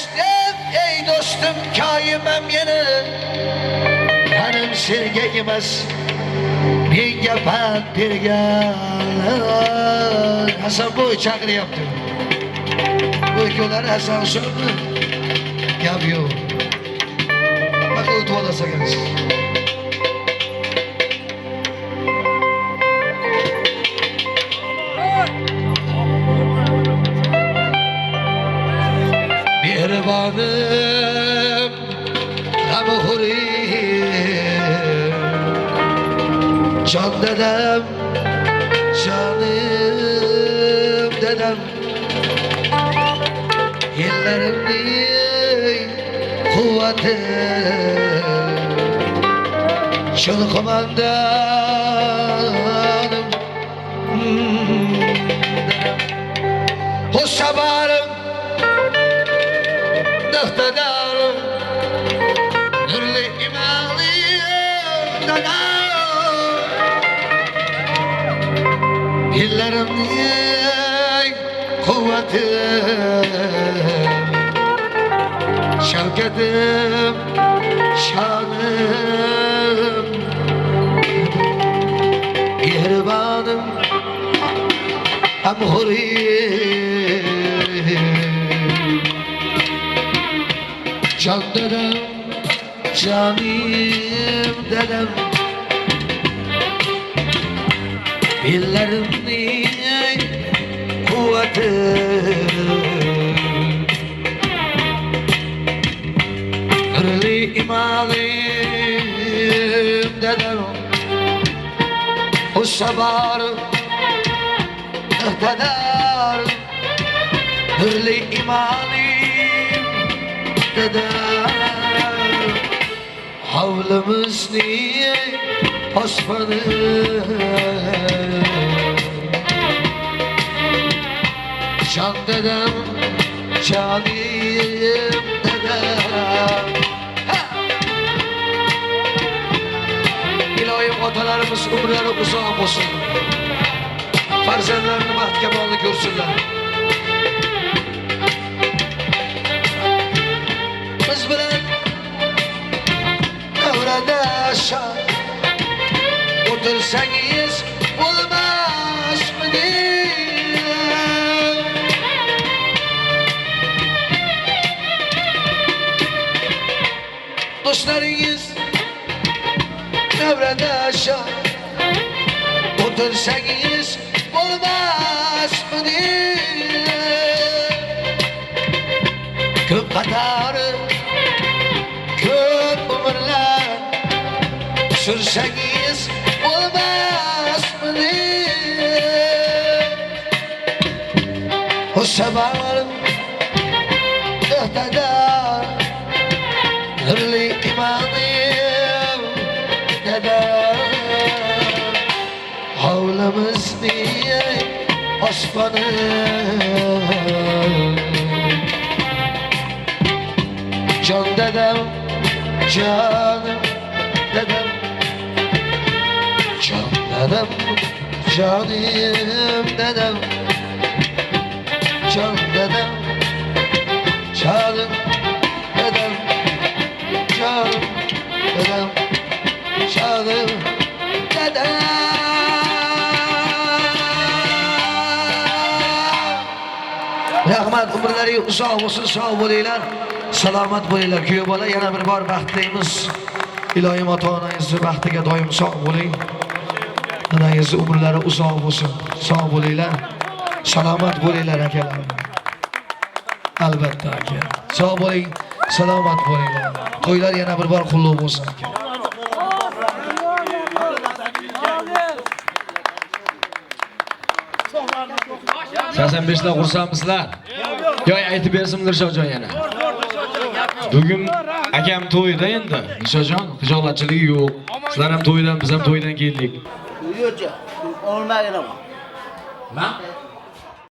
esnem ey dostum kaimem yeni Hanım sergeyimiz Menga pand bergan Hasan boy chaqiryapti Bu ikkovlari Hasan Husanmi gap yo'q Bak o'tib olasangiz Mehribanım G'amxo'rim Can dedem Canım dedem Ellerimning kuvveti Şunu komandanım Hussabarım Nıhtadarım Nurli imaliyim Dadam Ellerimning kuvveti Şevketim Şanım Mehribanım G'amxo'rim Can dedem Canım dedem Ellerimning kuvveti Nurli imalim dedem O sabar ihtedar Nurli imalim dedem Havlimizning osmoni Can dedem, canım dedem İlohim otalarımız umurları uzak olsun Farzanlarını baxt kamolini ko'rsinlar Biz bilan davradaşar O'tirsangiz bo'lmasmidi Dostlaringiz davradaşar O'tirsangiz bo'lmasmidi Ko'p qatori ko'p umrlar Sürsangiz bo'lmasmidi O sabar ihtedar Nurli imanim dedem Havlimizning osmoni Can dedem Canım dedem Can dedem Canım dedem Can dedem Canım dedem Canım dedem Canım dedem Rahmat umrlari uzoq bo'lsin sog' bo'linglar salomat bo'linglar kuyov bola yana bir bor baxtlaymiz ilohim ota-onangizni baxtiga doim sog' bo'ling onangizni umrlari uzoq bo'lsin sog' bo'linglar salomat bo'linglar akalar albatta aka sog' bo'ling salomat bo'linglar to'ylar yana bir bor qutlug' bo'lsin aka 85 lar qursamizlar. Yo'q, aytib bersinlar Shojon yana. Bugun akam to'yda endi. Shojon, xijolatchiligi yo'q. Sizlar ham to'ydan, biz ham to'ydan keldik. Yo'q, olmagan ama. Men